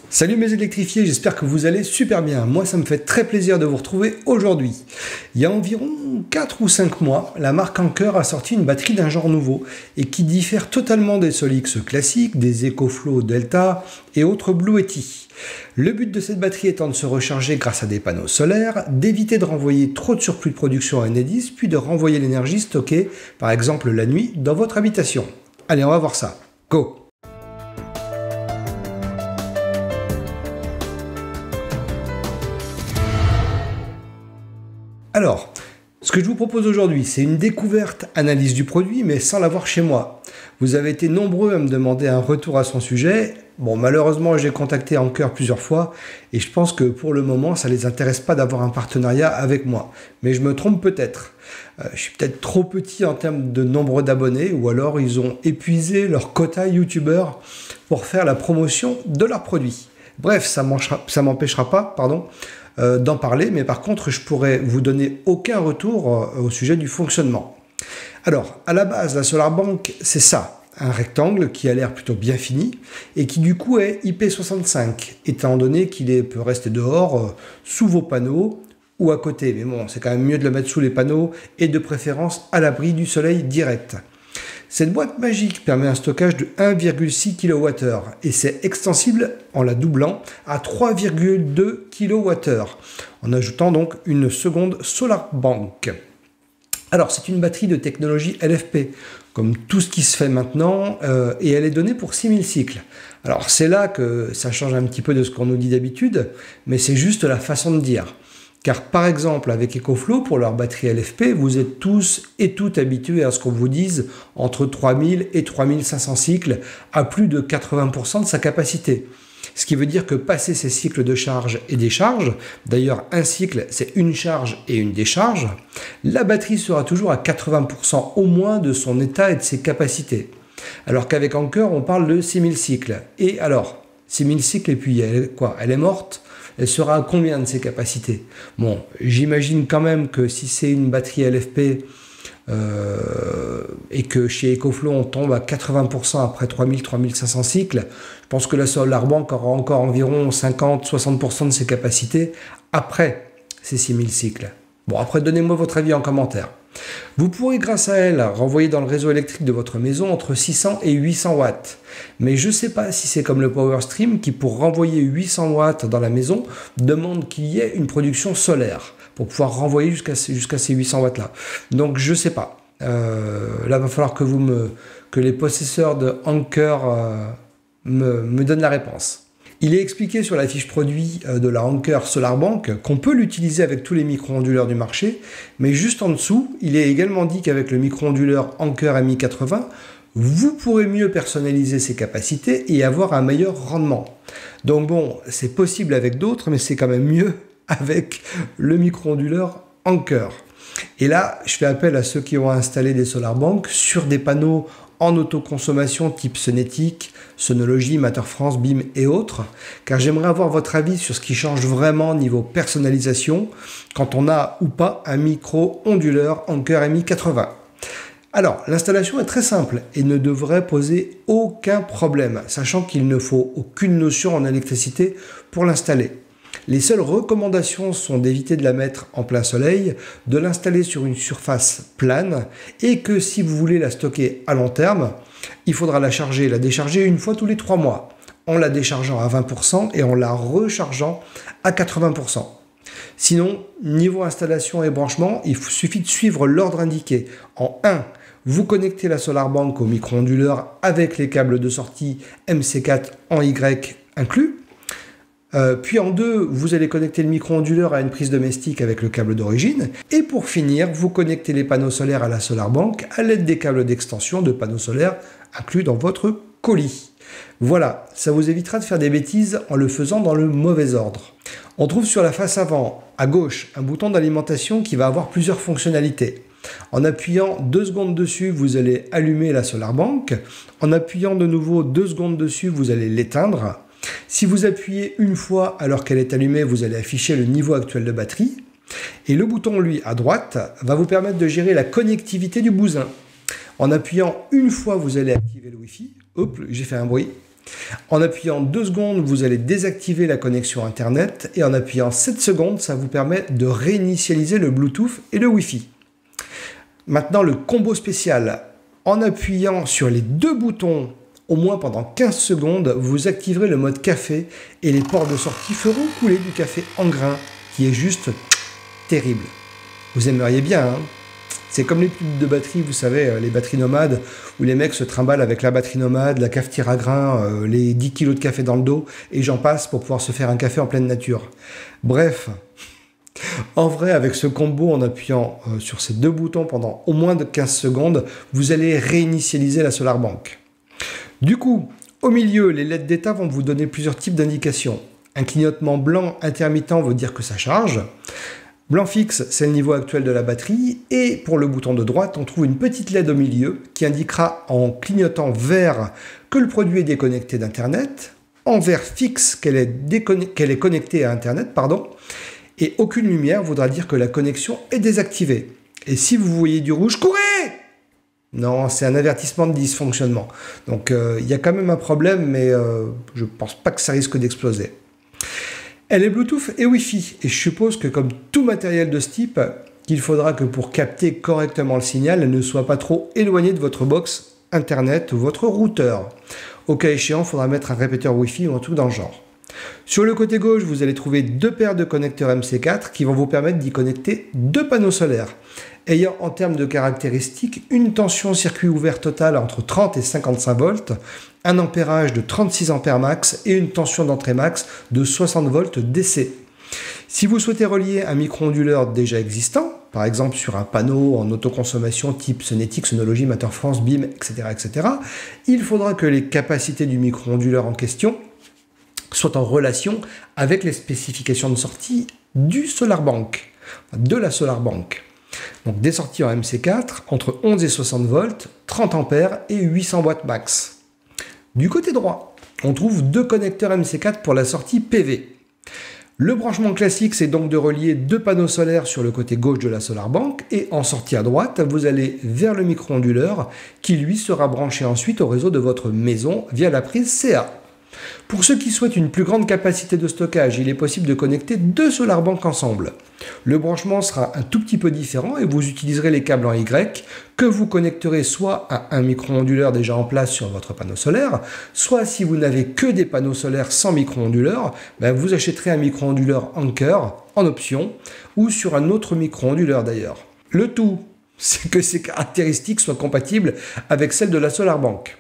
Salut mes électrifiés, j'espère que vous allez super bien. Moi, ça me fait très plaisir de vous retrouver aujourd'hui. Il y a environ 4 ou 5 mois, la marque Anker a sorti une batterie d'un genre nouveau et qui diffère totalement des Solix classiques, des EcoFlow Delta et autres Bluetti. Le but de cette batterie étant de se recharger grâce à des panneaux solaires, d'éviter de renvoyer trop de surplus de production à Enedis, puis de renvoyer l'énergie stockée, par exemple la nuit, dans votre habitation. Allez, on va voir ça. Go! Alors, ce que je vous propose aujourd'hui, c'est une découverte, analyse du produit, mais sans l'avoir chez moi. Vous avez été nombreux à me demander un retour à son sujet. Bon, malheureusement, j'ai contacté Anker plusieurs fois et je pense que pour le moment, ça ne les intéresse pas d'avoir un partenariat avec moi. Mais je me trompe peut-être. Je suis peut-être trop petit en termes de nombre d'abonnés ou alors ils ont épuisé leur quota youtubeur pour faire la promotion de leurs produits. Bref, ça m'empêchera pas, d'en parler, mais par contre, je pourrais vous donner aucun retour au sujet du fonctionnement. Alors, à la base, la SolarBank, c'est ça, un rectangle qui a l'air plutôt bien fini et qui du coup est IP65, étant donné qu'il peut rester dehors, sous vos panneaux ou à côté. Mais bon, c'est quand même mieux de le mettre sous les panneaux et de préférence à l'abri du soleil direct. Cette boîte magique permet un stockage de 1,6 kWh et c'est extensible en la doublant à 3,2 kWh en ajoutant donc une seconde SolarBank. Alors c'est une batterie de technologie LFP comme tout ce qui se fait maintenant et elle est donnée pour 6000 cycles. Alors c'est là que ça change un petit peu de ce qu'on nous dit d'habitude, mais c'est juste la façon de dire. Car par exemple avec EcoFlow, pour leur batterie LFP, vous êtes tous et toutes habitués à ce qu'on vous dise entre 3000 et 3500 cycles à plus de 80% de sa capacité. Ce qui veut dire que passer ces cycles de charge et décharge, d'ailleurs un cycle c'est une charge et une décharge, la batterie sera toujours à 80% au moins de son état et de ses capacités. Alors qu'avec Anker on parle de 6000 cycles. Et alors, 6000 cycles et puis elle est morte? Elle sera à combien de ses capacités? Bon, j'imagine quand même que si c'est une batterie LFP et que chez EcoFlow on tombe à 80% après 3000-3500 cycles, je pense que la SolarBank aura encore environ 50-60% de ses capacités après ces 6000 cycles. Bon, après donnez-moi votre avis en commentaire. Vous pourrez grâce à elle renvoyer dans le réseau électrique de votre maison entre 600 et 800 watts. Mais je ne sais pas si c'est comme le PowerStream qui pour renvoyer 800 watts dans la maison demande qu'il y ait une production solaire pour pouvoir renvoyer jusqu'à ces 800 watts là. Donc je ne sais pas. Là il va falloir que les possesseurs de Anker me donnent la réponse. Il est expliqué sur la fiche produit de la Anker SolarBank qu'on peut l'utiliser avec tous les micro-onduleurs du marché, mais juste en dessous, il est également dit qu'avec le micro-onduleur Anker MI80, vous pourrez mieux personnaliser ses capacités et avoir un meilleur rendement. Donc bon, c'est possible avec d'autres, mais c'est quand même mieux avec le micro-onduleur Anker. Et là, je fais appel à ceux qui ont installé des SolarBank sur des panneaux en autoconsommation type Sonetic, Sonology, Matter France, BIM et autres, car j'aimerais avoir votre avis sur ce qui change vraiment niveau personnalisation quand on a ou pas un micro-onduleur Anker MI80. Alors, l'installation est très simple et ne devrait poser aucun problème, sachant qu'il ne faut aucune notion en électricité pour l'installer. Les seules recommandations sont d'éviter de la mettre en plein soleil, de l'installer sur une surface plane et que si vous voulez la stocker à long terme, il faudra la charger et la décharger une fois tous les 3 mois, en la déchargeant à 20% et en la rechargeant à 80%. Sinon, niveau installation et branchement, il suffit de suivre l'ordre indiqué. En 1, vous connectez la SolarBank au micro-onduleur avec les câbles de sortie MC4 en Y inclus. Puis en 2, vous allez connecter le micro-onduleur à une prise domestique avec le câble d'origine. Et pour finir, vous connectez les panneaux solaires à la SolarBank à l'aide des câbles d'extension de panneaux solaires inclus dans votre colis. Voilà, ça vous évitera de faire des bêtises en le faisant dans le mauvais ordre. On trouve sur la face avant, à gauche, un bouton d'alimentation qui va avoir plusieurs fonctionnalités. En appuyant 2 secondes dessus, vous allez allumer la SolarBank. En appuyant de nouveau 2 secondes dessus, vous allez l'éteindre. Si vous appuyez une fois alors qu'elle est allumée, vous allez afficher le niveau actuel de batterie. Et le bouton, lui, à droite, va vous permettre de gérer la connectivité du bousin. En appuyant une fois, vous allez activer le Wi-Fi. Hop, j'ai fait un bruit. En appuyant 2 secondes, vous allez désactiver la connexion Internet et en appuyant 7 secondes, ça vous permet de réinitialiser le Bluetooth et le Wi-Fi. Maintenant, le combo spécial. En appuyant sur les 2 boutons, au moins pendant 15 secondes, vous activerez le mode café et les ports de sortie feront couler du café en grains, qui est juste terrible. Vous aimeriez bien, hein? C'est comme les pubs de batterie, vous savez, les batteries nomades, où les mecs se trimballent avec la batterie nomade, la cafetière à grains, les 10 kilos de café dans le dos, et j'en passe pour pouvoir se faire un café en pleine nature. Bref, en vrai, avec ce combo, en appuyant sur ces 2 boutons pendant au moins de 15 secondes, vous allez réinitialiser la SolarBank. Du coup, au milieu, les LED d'état vont vous donner plusieurs types d'indications. Un clignotement blanc intermittent veut dire que ça charge. Blanc fixe, c'est le niveau actuel de la batterie. Et pour le bouton de droite, on trouve une petite LED au milieu qui indiquera en clignotant vert que le produit est déconnecté d'Internet, en vert fixe qu'elle est connectée à Internet, et aucune lumière voudra dire que la connexion est désactivée. Et si vous voyez du rouge, courez! Non, c'est un avertissement de dysfonctionnement. Donc il y a quand même un problème, mais je ne pense pas que ça risque d'exploser. Elle est Bluetooth et Wi-Fi, et je suppose que comme tout matériel de ce type, qu'il faudra que pour capter correctement le signal, elle ne soit pas trop éloignée de votre box Internet ou votre routeur. Au cas échéant, il faudra mettre un répéteur Wi-Fi ou un truc dans le genre. Sur le côté gauche, vous allez trouver 2 paires de connecteurs MC4 qui vont vous permettre d'y connecter 2 panneaux solaires, ayant en termes de caractéristiques une tension circuit ouvert totale entre 30 et 55 volts, un ampérage de 36 ampères max et une tension d'entrée max de 60 volts DC. Si vous souhaitez relier un micro-onduleur déjà existant, par exemple sur un panneau en autoconsommation type Sonetic, Sonology, Matter France, BIM, etc., il faudra que les capacités du micro-onduleur en question soient en relation avec les spécifications de sortie du SolarBank, de la SolarBank. Donc des sorties en MC4 entre 11 et 60 volts, 30 ampères et 800 watts max. Du côté droit, on trouve 2 connecteurs MC4 pour la sortie PV. Le branchement classique, c'est donc de relier 2 panneaux solaires sur le côté gauche de la SolarBank et en sortie à droite, vous allez vers le micro-onduleur qui lui sera branché ensuite au réseau de votre maison via la prise CA. Pour ceux qui souhaitent une plus grande capacité de stockage, il est possible de connecter 2 SolarBank ensemble. Le branchement sera un tout petit peu différent et vous utiliserez les câbles en Y que vous connecterez soit à un micro-onduleur déjà en place sur votre panneau solaire, soit si vous n'avez que des panneaux solaires sans micro-onduleur, vous achèterez un micro-onduleur Anker en option ou sur un autre micro-onduleur d'ailleurs. Le tout, c'est que ces caractéristiques soient compatibles avec celles de la SolarBank.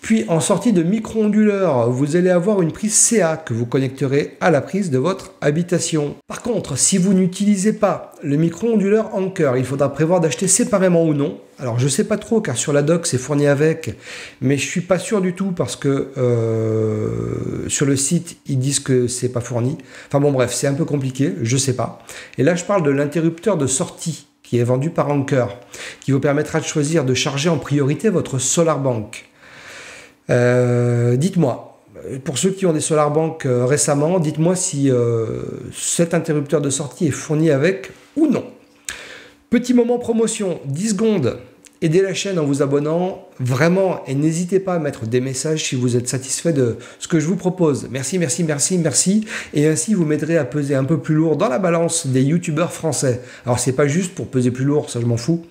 Puis en sortie de micro-onduleur, vous allez avoir une prise CA que vous connecterez à la prise de votre habitation. Par contre, si vous n'utilisez pas le micro-onduleur Anker, il faudra prévoir d'acheter séparément ou non. Alors je ne sais pas trop car sur la doc c'est fourni avec, mais je ne suis pas sûr du tout parce que sur le site ils disent que c'est pas fourni. Enfin bon bref, c'est un peu compliqué, je ne sais pas. Et là je parle de l'interrupteur de sortie qui est vendu par Anker, qui vous permettra de choisir de charger en priorité votre SolarBank. Dites-moi, pour ceux qui ont des SolarBank récemment, dites-moi si cet interrupteur de sortie est fourni avec ou non. Petit moment promotion, 10 secondes. Aidez la chaîne en vous abonnant, vraiment, et n'hésitez pas à mettre des messages si vous êtes satisfait de ce que je vous propose. Merci, merci, merci, merci. Et ainsi, vous m'aiderez à peser un peu plus lourd dans la balance des youtubeurs français. Alors, c'est pas juste pour peser plus lourd, ça je m'en fous.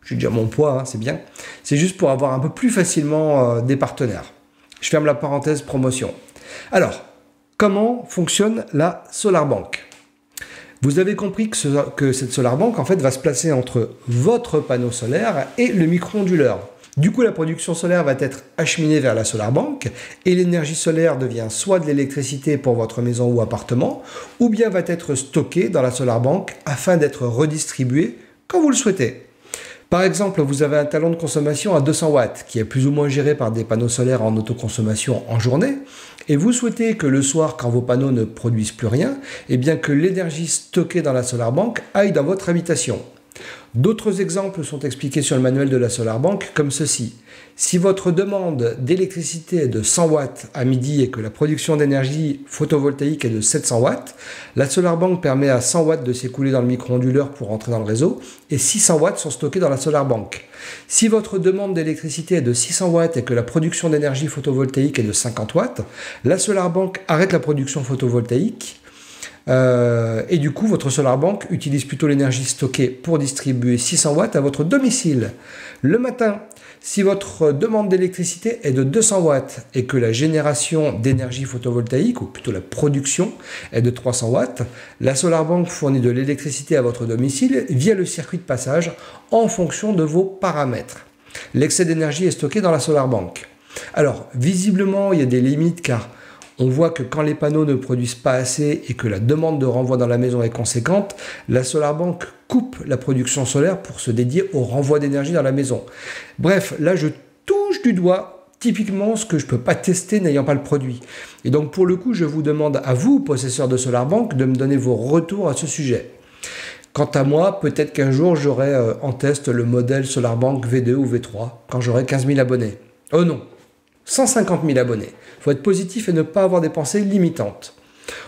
J'ai déjà mon poids, hein, c'est bien. C'est juste pour avoir un peu plus facilement des partenaires. Je ferme la parenthèse promotion. Alors, comment fonctionne la SolarBank ? Vous avez compris que cette SolarBank en fait, va se placer entre votre panneau solaire et le micro-onduleur. Du coup, la production solaire va être acheminée vers la SolarBank et l'énergie solaire devient soit de l'électricité pour votre maison ou appartement, ou bien va être stockée dans la SolarBank afin d'être redistribuée quand vous le souhaitez. Par exemple, vous avez un talon de consommation à 200 watts qui est plus ou moins géré par des panneaux solaires en autoconsommation en journée et vous souhaitez que le soir, quand vos panneaux ne produisent plus rien, eh bien que l'énergie stockée dans la SolarBank aille dans votre habitation. D'autres exemples sont expliqués sur le manuel de la SolarBank comme ceci. Si votre demande d'électricité est de 100 watts à midi et que la production d'énergie photovoltaïque est de 700 watts, la SolarBank permet à 100 watts de s'écouler dans le micro-onduleur pour entrer dans le réseau et 600 watts sont stockés dans la SolarBank. Si votre demande d'électricité est de 600 watts et que la production d'énergie photovoltaïque est de 50 watts, la SolarBank arrête la production photovoltaïque. Et du coup, votre SolarBank utilise plutôt l'énergie stockée pour distribuer 600 watts à votre domicile. Le matin, si votre demande d'électricité est de 200 watts et que la génération d'énergie photovoltaïque, ou plutôt la production, est de 300 watts, la SolarBank fournit de l'électricité à votre domicile via le circuit de passage en fonction de vos paramètres. L'excès d'énergie est stocké dans la SolarBank. Alors, visiblement, il y a des limites car on voit que quand les panneaux ne produisent pas assez et que la demande de renvoi dans la maison est conséquente, la SolarBank coupe la production solaire pour se dédier au renvoi d'énergie dans la maison. Bref, là je touche du doigt typiquement ce que je ne peux pas tester n'ayant pas le produit. Et donc pour le coup, je vous demande à vous, possesseurs de SolarBank, de me donner vos retours à ce sujet. Quant à moi, peut-être qu'un jour j'aurai en test le modèle SolarBank V2 ou V3 quand j'aurai 15 000 abonnés. Oh non, 150 000 abonnés. Il faut être positif et ne pas avoir des pensées limitantes.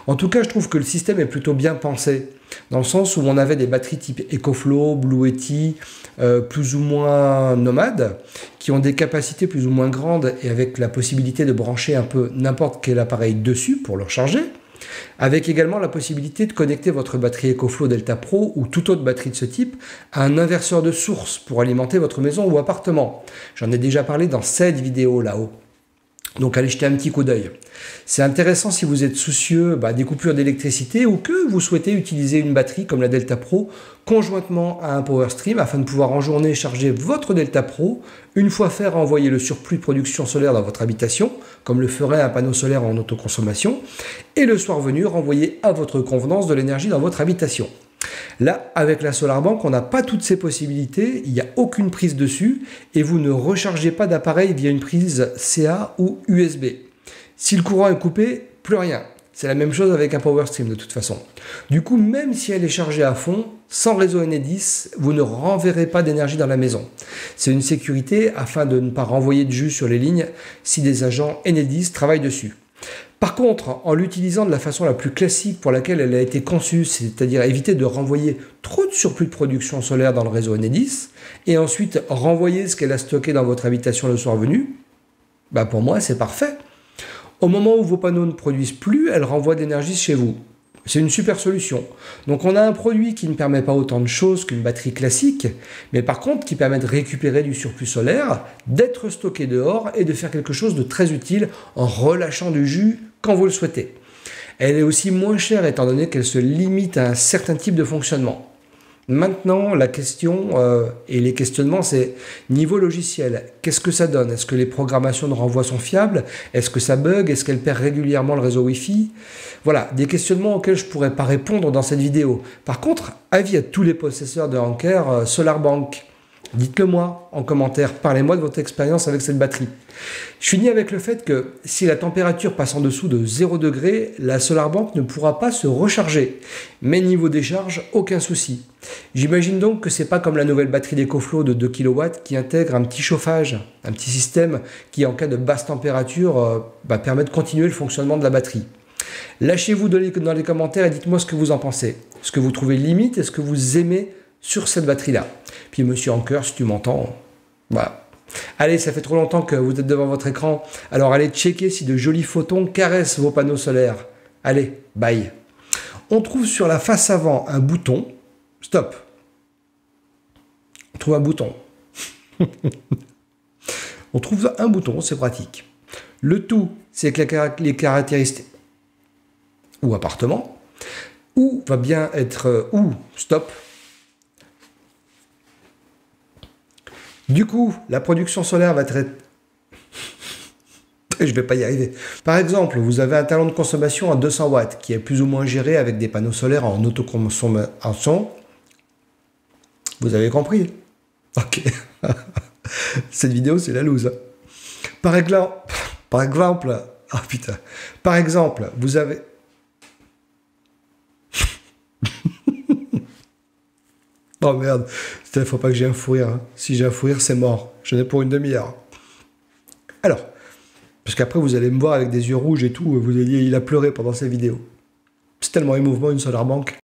En tout cas, je trouve que le système est plutôt bien pensé, dans le sens où on avait des batteries type EcoFlow, Blue Yeti, plus ou moins nomades, qui ont des capacités plus ou moins grandes et avec la possibilité de brancher un peu n'importe quel appareil dessus pour le recharger, avec également la possibilité de connecter votre batterie EcoFlow Delta Pro ou toute autre batterie de ce type à un inverseur de source pour alimenter votre maison ou appartement. J'en ai déjà parlé dans cette vidéo là-haut. Donc allez jeter un petit coup d'œil. C'est intéressant si vous êtes soucieux des coupures d'électricité ou que vous souhaitez utiliser une batterie comme la Delta Pro conjointement à un PowerStream afin de pouvoir en journée charger votre Delta Pro, une fois fait renvoyer le surplus de production solaire dans votre habitation, comme le ferait un panneau solaire en autoconsommation, et le soir venu renvoyer à votre convenance de l'énergie dans votre habitation. Là, avec la SolarBank, on n'a pas toutes ces possibilités, il n'y a aucune prise dessus et vous ne rechargez pas d'appareil via une prise CA ou USB. Si le courant est coupé, plus rien. C'est la même chose avec un PowerStream de toute façon. Du coup, même si elle est chargée à fond, sans réseau Enedis, vous ne renverrez pas d'énergie dans la maison. C'est une sécurité afin de ne pas renvoyer de jus sur les lignes si des agents Enedis travaillent dessus. Par contre, en l'utilisant de la façon la plus classique pour laquelle elle a été conçue, c'est-à-dire éviter de renvoyer trop de surplus de production solaire dans le réseau Enedis, et ensuite renvoyer ce qu'elle a stocké dans votre habitation le soir venu, pour moi c'est parfait. Au moment où vos panneaux ne produisent plus, elle renvoie de l'énergie chez vous. C'est une super solution. Donc on a un produit qui ne permet pas autant de choses qu'une batterie classique, mais par contre qui permet de récupérer du surplus solaire, d'être stocké dehors et de faire quelque chose de très utile en relâchant du jus quand vous le souhaitez. Elle est aussi moins chère étant donné qu'elle se limite à un certain type de fonctionnement. Maintenant, la question et les questionnements, c'est niveau logiciel. Qu'est-ce que ça donne? Est-ce que les programmations de renvoi sont fiables? Est-ce que ça bug? Est-ce qu'elle perd régulièrement le réseau Wi-Fi? Voilà, des questionnements auxquels je ne pourrais pas répondre dans cette vidéo. Par contre, avis à tous les possesseurs de Anker SolarBank. Dites-le moi en commentaire, parlez-moi de votre expérience avec cette batterie. Je finis avec le fait que si la température passe en dessous de 0 degré, la SolarBank ne pourra pas se recharger. Mais niveau décharge, aucun souci. J'imagine donc que c'est pas comme la nouvelle batterie d'EcoFlow de 2 kW qui intègre un petit chauffage, un petit système qui en cas de basse température permet de continuer le fonctionnement de la batterie. Lâchez-vous dans les commentaires et dites-moi ce que vous en pensez. Ce que vous trouvez limite et ce que vous aimez sur cette batterie-là. Puis monsieur Anker, si tu m'entends, voilà. Allez, ça fait trop longtemps que vous êtes devant votre écran, alors allez checker si de jolis photons caressent vos panneaux solaires. Allez, bye. On trouve sur la face avant un bouton. Stop. On trouve un bouton. On trouve un bouton, c'est pratique. Le tout, c'est que les caractéristiques ou appartement, ou va bien être ou stop. Du coup, la production solaire va être... Je ne vais pas y arriver. Par exemple, vous avez un talon de consommation à 200 watts qui est plus ou moins géré avec des panneaux solaires en autoconsommation. Vous avez compris? Ok. Cette vidéo, c'est la loose. Par exemple, oh putain. Par exemple, vous avez... Oh merde, il faut pas que j'ai un fou rire. Hein. Si j'ai un fou rire, c'est mort. J'en ai pour une demi-heure. Alors, parce qu'après vous allez me voir avec des yeux rouges et tout, vous allez dire il a pleuré pendant cette vidéo. C'est tellement émouvant une solar bank.